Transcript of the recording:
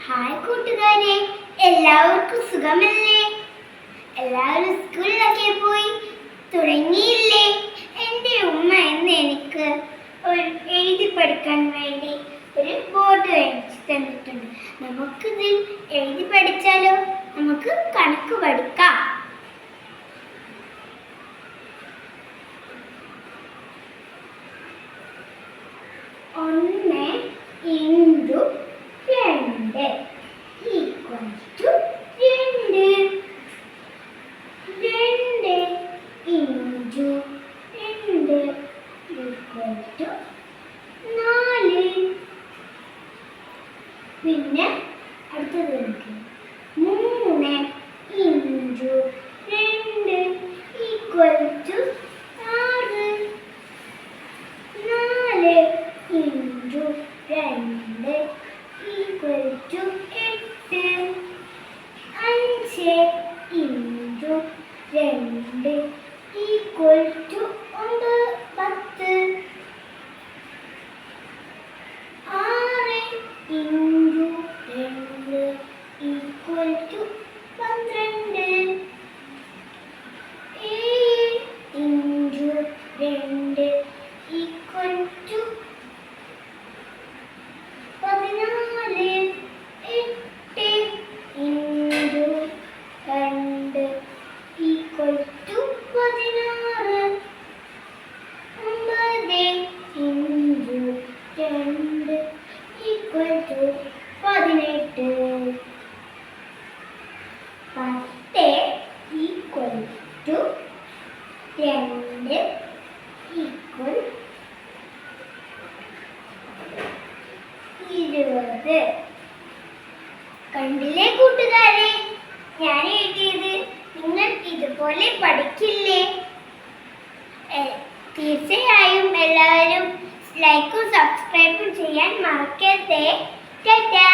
Hi കൂട്ടുകാരെ, എല്ലാവർക്കും സുഖമല്ലേ? എല്ലാവരും സ്കൂളിലൊക്കെ പോയി തുടങ്ങിയില്ലേ? എൻ്റെ ഉമ്മ ഇന്ന് എനിക്ക് എഴുതി പഠിക്കാൻ വേണ്ടി ഒരു ബോർഡ് മേടിച്ച് തന്നിട്ടുണ്ട്. നമുക്കിതിൽ എഴുതി പഠിച്ചാലോ? നമുക്ക് കണക്ക് പഠിക്കാം. 1 into 2 equals to 2. 2 into 2 equals to 4. പിന്നെ അടുത്തത് 3 into 2 equals to 6. 4 into 2 equal to 8. 5 into 2 equal to 10. 6 into 2 equal to 12. 7 into 2 equal to 14. 8 into 2 equal to 16. 9 into 2 equal to 18. 10 equal to 2 equal 20. കണ്ടില്ലേ കൂട്ടുകാരെ, ഞാൻ എഴുതിയത് നിങ്ങൾ ഇതുപോലെ പഠിക്കില്ലേ? തീർച്ചയായും എല്ലാവരും ലൈക്കും സബ്സ്ക്രൈബും ചെയ്യാൻ മറക്കരുതേ. ടാറ്റാ.